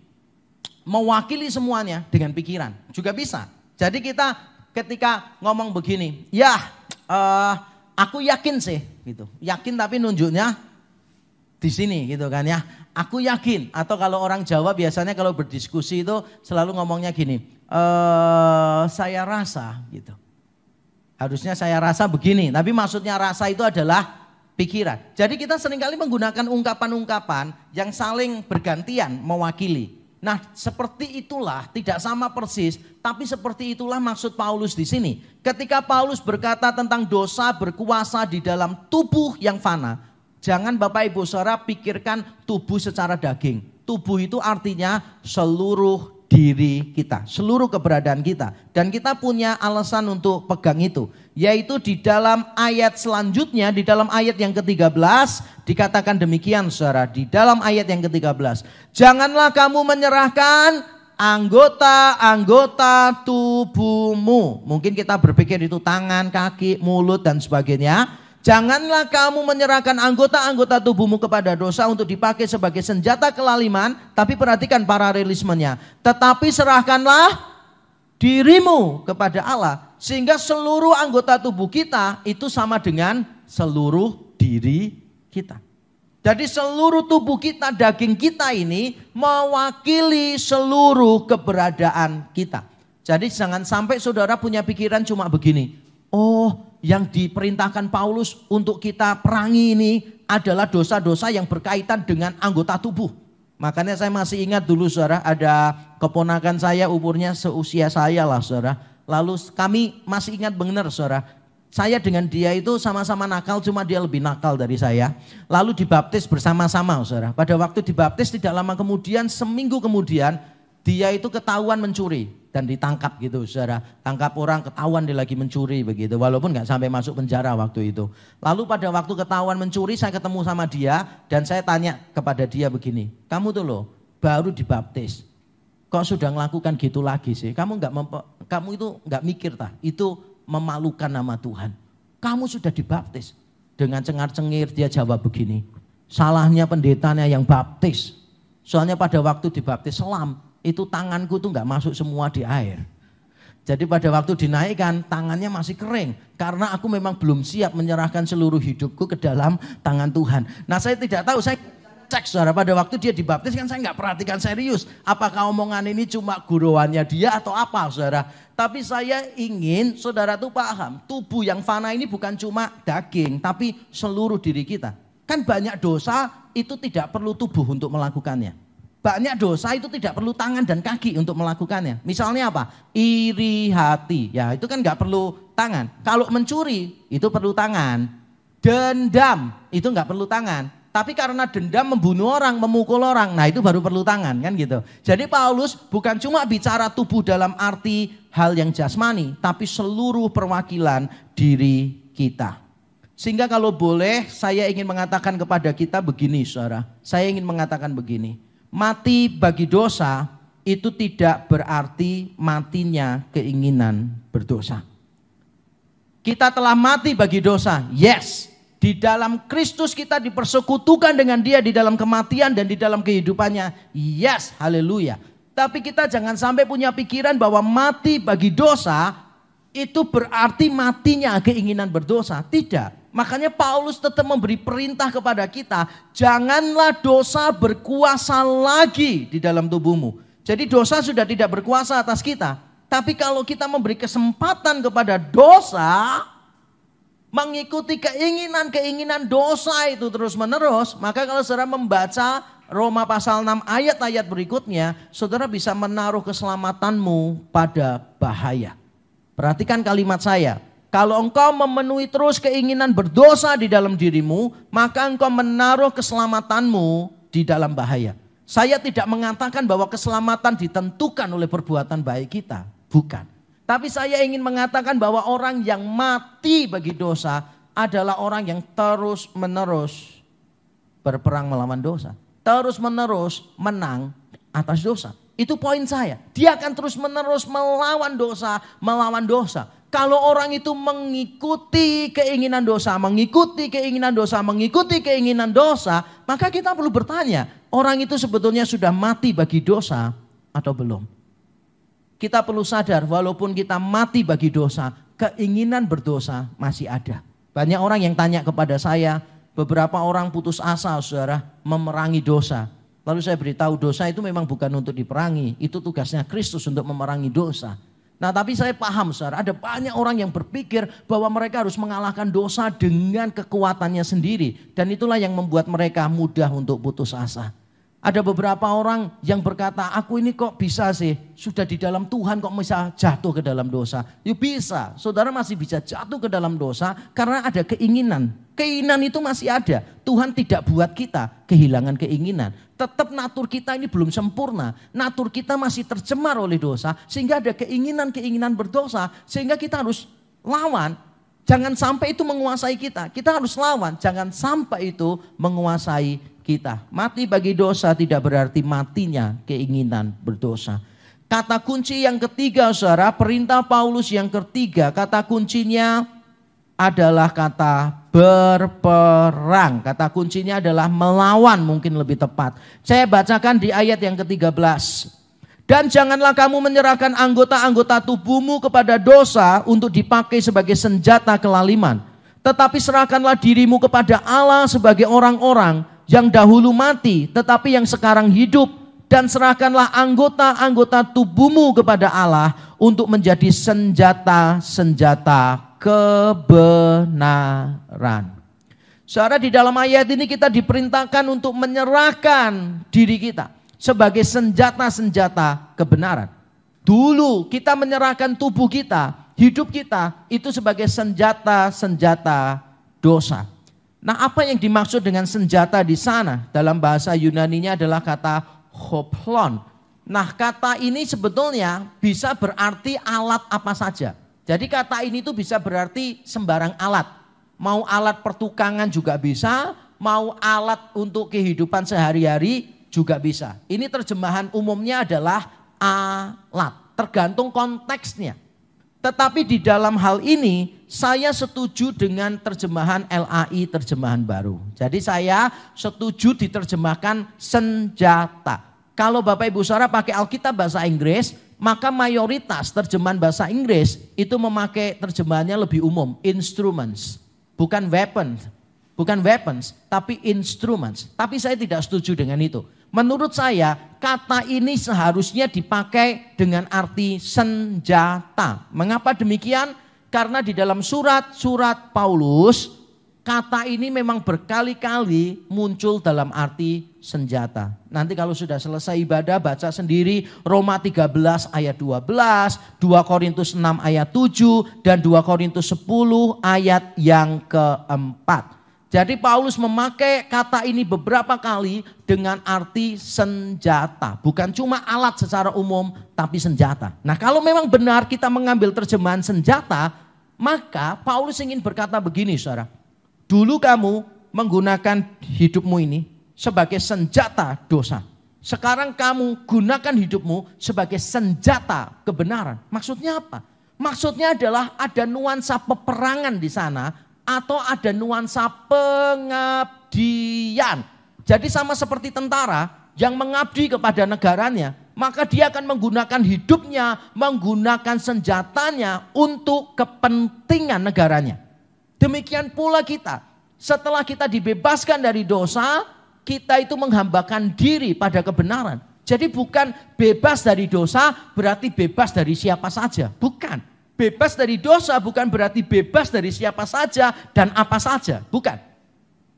Mewakili semuanya dengan pikiran. Juga bisa. Jadi kita ketika ngomong begini. Ya aku yakin sih. Gitu. Yakin tapi nunjuknya di sini gitu kan ya. Aku yakin, atau kalau orang Jawa biasanya kalau berdiskusi itu selalu ngomongnya gini, saya rasa gitu. Harusnya saya rasa begini, tapi maksudnya rasa itu adalah pikiran. Jadi kita seringkali menggunakan ungkapan-ungkapan yang saling bergantian mewakili. Nah, seperti itulah, tidak sama persis, tapi seperti itulah maksud Paulus di sini. Ketika Paulus berkata tentang dosa berkuasa di dalam tubuh yang fana, jangan Bapak Ibu Saudara pikirkan tubuh secara daging. Tubuh itu artinya seluruh diri kita, seluruh keberadaan kita. Dan kita punya alasan untuk pegang itu, yaitu di dalam ayat selanjutnya, di dalam ayat yang ke-13 dikatakan demikian saudara, di dalam ayat yang ke-13. Janganlah kamu menyerahkan anggota-anggota tubuhmu. Mungkin kita berpikir itu tangan, kaki, mulut dan sebagainya. Janganlah kamu menyerahkan anggota-anggota tubuhmu kepada dosa untuk dipakai sebagai senjata kelaliman. Tapi perhatikan paralelismenya. Tetapi serahkanlah dirimu kepada Allah. Sehingga seluruh anggota tubuh kita itu sama dengan seluruh diri kita. Jadi seluruh tubuh kita, daging kita ini mewakili seluruh keberadaan kita. Jadi jangan sampai saudara punya pikiran cuma begini. Oh, yang diperintahkan Paulus untuk kita perangi ini adalah dosa-dosa yang berkaitan dengan anggota tubuh. Makanya saya masih ingat dulu saudara, ada keponakan saya umurnya seusia saya lah saudara. Lalu kami masih ingat benar saudara, saya dengan dia itu sama-sama nakal, cuma dia lebih nakal dari saya. Lalu dibaptis bersama-sama saudara. Pada waktu dibaptis tidak lama kemudian, seminggu kemudian dia itu ketahuan mencuri dan ditangkap gitu saudara. Tangkap orang, ketahuan dia lagi mencuri begitu. Walaupun gak sampai masuk penjara waktu itu. Lalu pada waktu ketahuan mencuri saya ketemu sama dia dan saya tanya kepada dia begini. Kamu tuh loh baru dibaptis. Kok sudah melakukan gitu lagi sih? Kamu itu gak mikir tah? Itu memalukan nama Tuhan. Kamu sudah dibaptis. Dengan cengar-cengir dia jawab begini. Salahnya pendetanya yang baptis. Soalnya pada waktu dibaptis selam, itu tanganku tuh gak masuk semua di air. Jadi pada waktu dinaikkan tangannya masih kering. Karena aku memang belum siap menyerahkan seluruh hidupku ke dalam tangan Tuhan. Nah saya tidak tahu, saya cek saudara pada waktu dia dibaptis kan saya gak perhatikan serius. Apakah omongan ini cuma guruannya dia atau apa saudara. Tapi saya ingin saudara tuh paham. Tubuh yang fana ini bukan cuma daging tapi seluruh diri kita. Kan banyak dosa itu tidak perlu tubuh untuk melakukannya. Banyak dosa itu tidak perlu tangan dan kaki untuk melakukannya. Misalnya apa? Iri hati. Ya itu kan gak perlu tangan. Kalau mencuri itu perlu tangan. Dendam itu gak perlu tangan. Tapi karena dendam membunuh orang, memukul orang. Nah itu baru perlu tangan kan gitu. Jadi Paulus bukan cuma bicara tubuh dalam arti hal yang jasmani. Tapi seluruh perwakilan diri kita. Sehingga kalau boleh saya ingin mengatakan kepada kita begini saudara. Saya ingin mengatakan begini. Mati bagi dosa itu tidak berarti matinya keinginan berdosa. Kita telah mati bagi dosa, yes. Di dalam Kristus kita dipersekutukan dengan dia di dalam kematian dan di dalam kehidupannya, yes, haleluya. Tapi kita jangan sampai punya pikiran bahwa mati bagi dosa itu berarti matinya keinginan berdosa, tidak. Makanya Paulus tetap memberi perintah kepada kita, janganlah dosa berkuasa lagi di dalam tubuhmu. Jadi dosa sudah tidak berkuasa atas kita. Tapi kalau kita memberi kesempatan kepada dosa, mengikuti keinginan-keinginan dosa itu terus menerus, maka kalau saudara membaca Roma pasal 6 ayat-ayat berikutnya, saudara bisa menaruh keselamatanmu pada bahaya. Perhatikan kalimat saya. Kalau engkau memenuhi terus keinginan berdosa di dalam dirimu, maka engkau menaruh keselamatanmu di dalam bahaya. Saya tidak mengatakan bahwa keselamatan ditentukan oleh perbuatan baik kita. Bukan. Tapi saya ingin mengatakan bahwa orang yang mati bagi dosa adalah orang yang terus menerus berperang melawan dosa. Terus menerus menang atas dosa. Itu poin saya. Dia akan terus menerus melawan dosa, melawan dosa. Kalau orang itu mengikuti keinginan dosa, mengikuti keinginan dosa, mengikuti keinginan dosa, maka kita perlu bertanya, orang itu sebetulnya sudah mati bagi dosa atau belum? Kita perlu sadar walaupun kita mati bagi dosa, keinginan berdosa masih ada. Banyak orang yang tanya kepada saya, beberapa orang putus asa, saudara, memerangi dosa. Lalu saya beritahu dosa itu memang bukan untuk diperangi, itu tugasnya Kristus untuk memerangi dosa. Nah tapi saya paham, saudara, ada banyak orang yang berpikir bahwa mereka harus mengalahkan dosa dengan kekuatannya sendiri. Dan itulah yang membuat mereka mudah untuk putus asa. Ada beberapa orang yang berkata, aku ini kok bisa sih, sudah di dalam Tuhan kok bisa jatuh ke dalam dosa. Ya bisa, saudara masih bisa jatuh ke dalam dosa karena ada keinginan. Keinginan itu masih ada, Tuhan tidak buat kita kehilangan keinginan. Tetap natur kita ini belum sempurna, natur kita masih tercemar oleh dosa. Sehingga ada keinginan-keinginan berdosa, sehingga kita harus lawan. Jangan sampai itu menguasai kita, kita harus lawan, jangan sampai itu menguasai kita. Mati bagi dosa tidak berarti matinya keinginan berdosa. Kata kunci yang ketiga, saudara, perintah Paulus yang ketiga, kata kuncinya adalah kata berperang. Kata kuncinya adalah melawan, mungkin lebih tepat. Saya bacakan di ayat yang ke-13. Dan janganlah kamu menyerahkan anggota-anggota tubuhmu kepada dosa untuk dipakai sebagai senjata kelaliman. Tetapi serahkanlah dirimu kepada Allah sebagai orang-orang yang dahulu mati, tetapi yang sekarang hidup. Dan serahkanlah anggota-anggota tubuhmu kepada Allah untuk menjadi senjata-senjata kebenaran. Saudara, di dalam ayat ini kita diperintahkan untuk menyerahkan diri kita sebagai senjata-senjata kebenaran. Dulu kita menyerahkan tubuh kita, hidup kita itu sebagai senjata-senjata dosa. Nah, apa yang dimaksud dengan senjata di sana? Dalam bahasa Yunaninya adalah kata hoplon. Nah, kata ini sebetulnya bisa berarti alat apa saja. Jadi kata ini tuh bisa berarti sembarang alat. Mau alat pertukangan juga bisa, mau alat untuk kehidupan sehari-hari juga bisa. Ini terjemahan umumnya adalah alat, tergantung konteksnya. Tetapi di dalam hal ini saya setuju dengan terjemahan LAI, terjemahan baru. Jadi saya setuju diterjemahkan senjata. Kalau Bapak Ibu Saudara pakai Alkitab bahasa Inggris, maka mayoritas terjemahan bahasa Inggris itu memakai terjemahannya lebih umum, instruments, bukan weapons. Bukan weapons, tapi instruments. Tapi saya tidak setuju dengan itu. Menurut saya, kata ini seharusnya dipakai dengan arti senjata. Mengapa demikian? Karena di dalam surat-surat Paulus, kata ini memang berkali-kali muncul dalam arti senjata. Nanti kalau sudah selesai ibadah, baca sendiri Roma 13 ayat 12, 2 Korintus 6 ayat 7, dan 2 Korintus 10 ayat yang keempat. Jadi Paulus memakai kata ini beberapa kali dengan arti senjata. Bukan cuma alat secara umum, tapi senjata. Nah, kalau memang benar kita mengambil terjemahan senjata, maka Paulus ingin berkata begini, saudara. Dulu kamu menggunakan hidupmu ini sebagai senjata dosa. Sekarang kamu gunakan hidupmu sebagai senjata kebenaran. Maksudnya apa? Maksudnya adalah ada nuansa peperangan di sana, atau ada nuansa pengabdian. Jadi sama seperti tentara yang mengabdi kepada negaranya, maka dia akan menggunakan hidupnya, menggunakan senjatanya untuk kepentingan negaranya. Demikian pula kita, setelah kita dibebaskan dari dosa, kita itu menghambakan diri pada kebenaran. Jadi bukan bebas dari dosa berarti bebas dari siapa saja, bukan. Bebas dari dosa bukan berarti bebas dari siapa saja dan apa saja, bukan.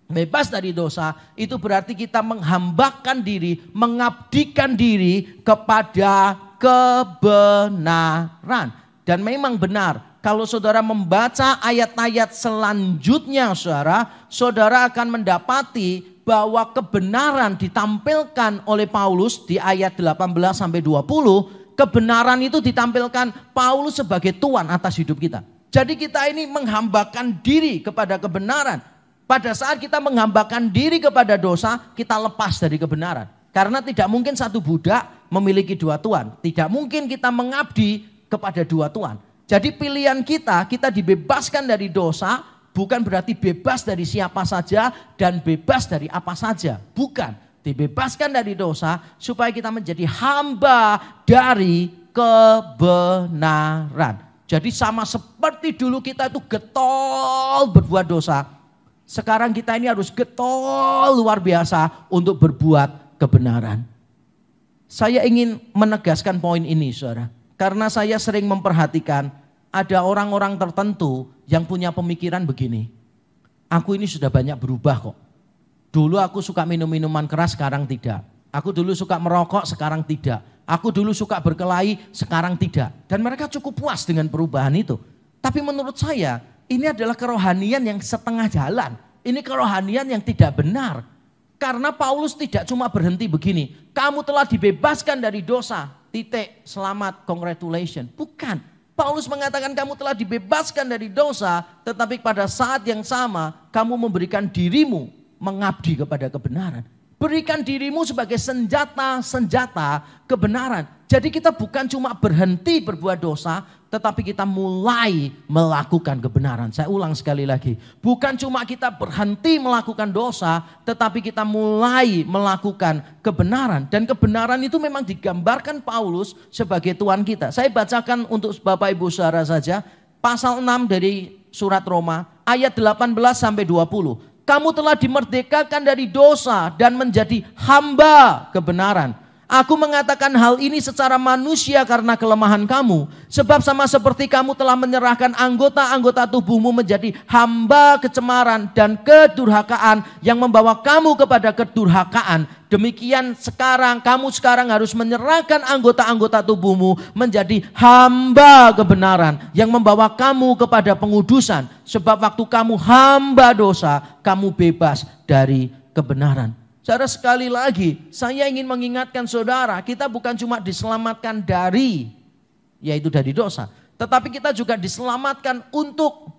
Bebas dari dosa itu berarti kita menghambakan diri, mengabdikan diri kepada kebenaran. Dan memang benar, kalau saudara membaca ayat-ayat selanjutnya, saudara akan mendapati bahwa kebenaran ditampilkan oleh Paulus di ayat 18 sampai 20. Kebenaran itu ditampilkan Paulus sebagai Tuhan atas hidup kita. Jadi kita ini menghambakan diri kepada kebenaran. Pada saat kita menghambakan diri kepada dosa, kita lepas dari kebenaran. Karena tidak mungkin satu budak memiliki dua tuan. Tidak mungkin kita mengabdi kepada dua tuan. Jadi pilihan kita dibebaskan dari dosa, bukan berarti bebas dari siapa saja dan bebas dari apa saja. Bukan. Dibebaskan dari dosa supaya kita menjadi hamba dari kebenaran. Jadi sama seperti dulu kita itu getol berbuat dosa. Sekarang kita ini harus getol luar biasa untuk berbuat kebenaran. Saya ingin menegaskan poin ini, saudara. Karena saya sering memperhatikan ada orang-orang tertentu yang punya pemikiran begini. Aku ini sudah banyak berubah kok. Dulu aku suka minum minuman keras, sekarang tidak. Aku dulu suka merokok, sekarang tidak. Aku dulu suka berkelahi, sekarang tidak. Dan mereka cukup puas dengan perubahan itu. Tapi menurut saya, ini adalah kerohanian yang setengah jalan. Ini kerohanian yang tidak benar. Karena Paulus tidak cuma berhenti begini. Kamu telah dibebaskan dari dosa. Titik, selamat, congratulations. Bukan. Paulus mengatakan kamu telah dibebaskan dari dosa. Tetapi pada saat yang sama, kamu memberikan dirimu mengabdi kepada kebenaran. Berikan dirimu sebagai senjata kebenaran. Jadi kita bukan cuma berhenti berbuat dosa, tetapi kita mulai melakukan kebenaran. Saya ulang sekali lagi. Bukan cuma kita berhenti melakukan dosa, tetapi kita mulai melakukan kebenaran. Dan kebenaran itu memang digambarkan Paulus sebagai Tuhan kita. Saya bacakan untuk Bapak Ibu Saudara saja. Pasal 6 dari surat Roma, ayat 18 sampai 20. Kamu telah dimerdekakan dari dosa dan menjadi hamba kebenaran. Aku mengatakan hal ini secara manusia karena kelemahan kamu. Sebab sama seperti kamu telah menyerahkan anggota-anggota tubuhmu menjadi hamba kecemaran dan kedurhakaan yang membawa kamu kepada kedurhakaan. Demikian kamu sekarang harus menyerahkan anggota-anggota tubuhmu menjadi hamba kebenaran yang membawa kamu kepada pengudusan. Sebab waktu kamu hamba dosa, kamu bebas dari kebenaran. Saudara, sekali lagi saya ingin mengingatkan saudara, kita bukan cuma diselamatkan dari dosa, tetapi kita juga diselamatkan untuk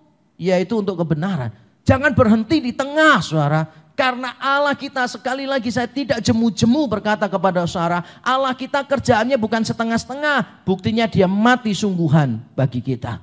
kebenaran. Jangan berhenti di tengah, saudara. Karena Allah kita, sekali lagi saya tidak jemu-jemu berkata kepada saudara, Allah kita kerjaannya bukan setengah-setengah, buktinya dia mati sungguhan bagi kita.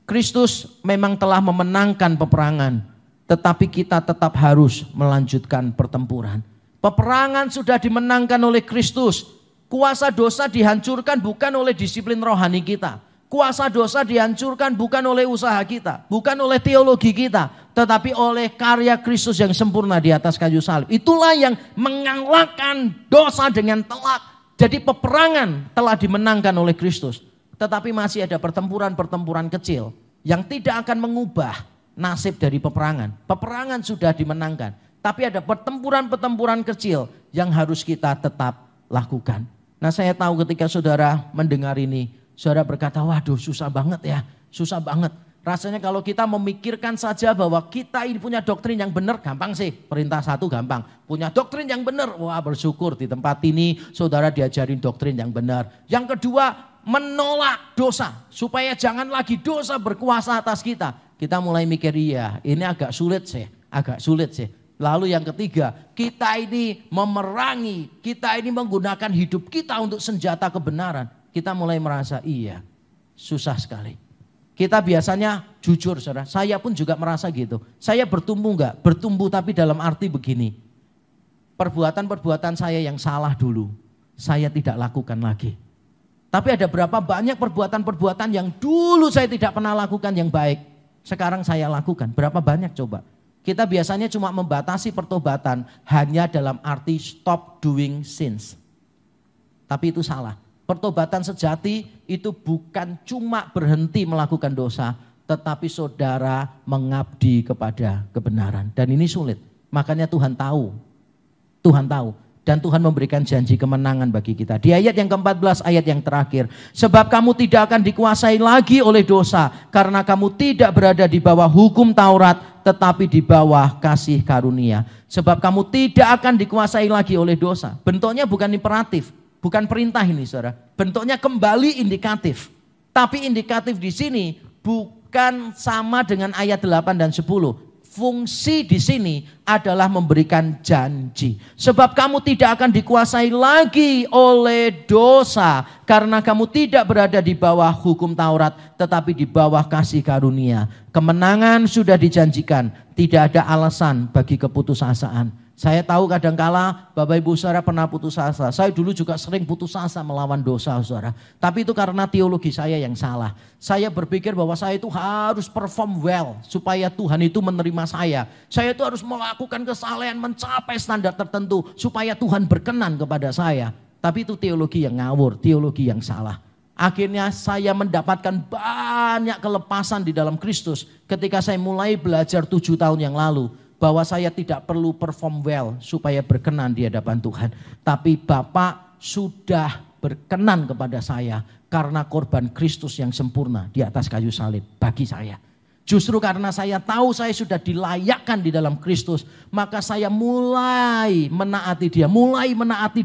Kristus memang telah memenangkan peperangan, tetapi kita tetap harus melanjutkan pertempuran. Peperangan sudah dimenangkan oleh Kristus. Kuasa dosa dihancurkan bukan oleh disiplin rohani kita. Kuasa dosa dihancurkan bukan oleh usaha kita, bukan oleh teologi kita, tetapi oleh karya Kristus yang sempurna di atas kayu salib. Itulah yang mengalahkan dosa dengan telak. Jadi peperangan telah dimenangkan oleh Kristus. Tetapi masih ada pertempuran-pertempuran kecil yang tidak akan mengubah nasib dari peperangan. Peperangan sudah dimenangkan. Tapi ada pertempuran-pertempuran kecil yang harus kita tetap lakukan. Nah, saya tahu ketika saudara mendengar ini, saudara berkata, waduh susah banget ya, susah banget. Rasanya kalau kita memikirkan saja bahwa kita ini punya doktrin yang benar, gampang sih. Perintah 1 gampang. Punya doktrin yang benar, wah bersyukur di tempat ini saudara diajarin doktrin yang benar. Yang kedua, menolak dosa. Supaya jangan lagi dosa berkuasa atas kita. Kita mulai mikir, iya ini agak sulit sih. Lalu yang ketiga, kita ini memerangi, kita ini menggunakan hidup kita untuk senjata kebenaran. Kita mulai merasa, iya susah sekali. Kita biasanya jujur saudara, saya pun juga merasa gitu. Saya bertumbuh enggak? Bertumbuh tapi dalam arti begini. Perbuatan-perbuatan saya yang salah dulu, saya tidak lakukan lagi. Tapi ada berapa banyak perbuatan-perbuatan yang dulu saya tidak pernah lakukan yang baik. Sekarang saya lakukan, berapa banyak coba? Kita biasanya cuma membatasi pertobatan hanya dalam arti stop doing sins. Tapi itu salah. Pertobatan sejati itu bukan cuma berhenti melakukan dosa, tetapi saudara mengabdi kepada kebenaran. Dan ini sulit, makanya Tuhan tahu. Dan Tuhan memberikan janji kemenangan bagi kita. Di ayat yang ke-14, ayat yang terakhir. Sebab kamu tidak akan dikuasai lagi oleh dosa. Karena kamu tidak berada di bawah hukum Taurat, tetapi di bawah kasih karunia. Sebab kamu tidak akan dikuasai lagi oleh dosa. Bentuknya bukan imperatif, bukan perintah ini saudara. Bentuknya kembali indikatif. Tapi indikatif di sini bukan sama dengan ayat 8 dan 10. Fungsi di sini adalah memberikan janji. Sebab kamu tidak akan dikuasai lagi oleh dosa. Karena kamu tidak berada di bawah hukum Taurat, tetapi di bawah kasih karunia. Kemenangan sudah dijanjikan. Tidak ada alasan bagi keputusasaan. Saya tahu kadangkala Bapak Ibu Saudara pernah putus asa. Saya dulu juga sering putus asa melawan dosa Saudara. Tapi itu karena teologi saya yang salah. Saya berpikir bahwa saya itu harus perform well supaya Tuhan itu menerima saya. Saya itu harus melakukan kesalehan, mencapai standar tertentu supaya Tuhan berkenan kepada saya. Tapi itu teologi yang ngawur, teologi yang salah. Akhirnya saya mendapatkan banyak kelepasan di dalam Kristus ketika saya mulai belajar 7 tahun yang lalu. Bahwa saya tidak perlu perform well supaya berkenan di hadapan Tuhan. Tapi Bapa sudah berkenan kepada saya karena korban Kristus yang sempurna di atas kayu salib bagi saya. Justru karena saya tahu saya sudah dilayakkan di dalam Kristus, maka saya mulai menaati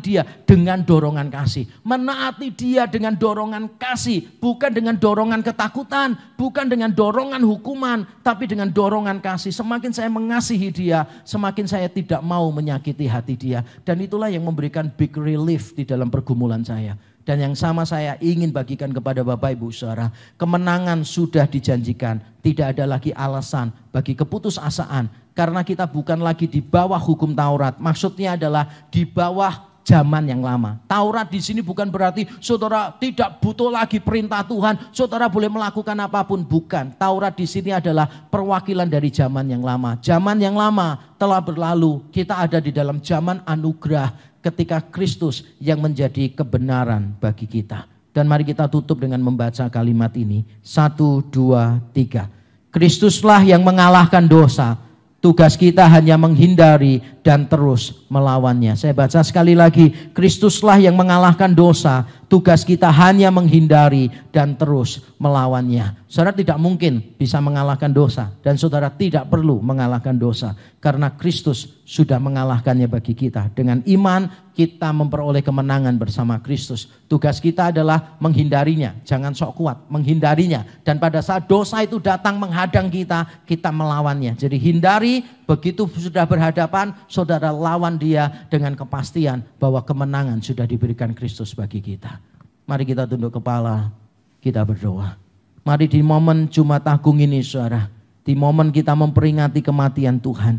dia dengan dorongan kasih. Menaati dia dengan dorongan kasih, bukan dengan dorongan ketakutan, bukan dengan dorongan hukuman, tapi dengan dorongan kasih. Semakin saya mengasihi dia, semakin saya tidak mau menyakiti hati dia. Dan itulah yang memberikan big relief di dalam pergumulan saya. Dan yang sama saya ingin bagikan kepada Bapak Ibu Saudara, kemenangan sudah dijanjikan, tidak ada lagi alasan bagi keputusasaan. Karena kita bukan lagi di bawah hukum Taurat, maksudnya adalah di bawah zaman yang lama. Taurat di sini bukan berarti saudara tidak butuh lagi perintah Tuhan, saudara boleh melakukan apapun, bukan. Taurat di sini adalah perwakilan dari zaman yang lama. Zaman yang lama telah berlalu, kita ada di dalam zaman anugerah. Ketika Kristus yang menjadi kebenaran bagi kita. Dan mari kita tutup dengan membaca kalimat ini. 1, 2, 3. Kristuslah yang mengalahkan dosa. Tugas kita hanya menghindari dan terus melawannya. Saya baca sekali lagi. Kristuslah yang mengalahkan dosa. Tugas kita hanya menghindari dan terus melawannya. Saudara tidak mungkin bisa mengalahkan dosa. Dan saudara tidak perlu mengalahkan dosa. Karena Kristus sudah mengalahkannya bagi kita. Dengan iman kita memperoleh kemenangan bersama Kristus. Tugas kita adalah menghindarinya. Jangan sok kuat, menghindarinya. Dan pada saat dosa itu datang menghadang kita, kita melawannya. Jadi hindari, begitu sudah berhadapan, saudara lawan dia dengan kepastian bahwa kemenangan sudah diberikan Kristus bagi kita. Mari kita tunduk kepala, kita berdoa. Mari di momen Jumat Agung ini saudara, di momen kita memperingati kematian Tuhan,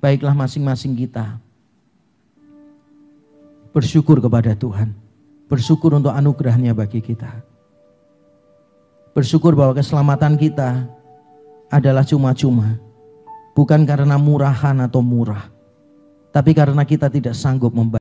baiklah masing-masing kita bersyukur kepada Tuhan. Bersyukur untuk anugerahnya bagi kita. Bersyukur bahwa keselamatan kita adalah cuma-cuma. Bukan karena murahan atau murah. Tapi karena kita tidak sanggup membayar.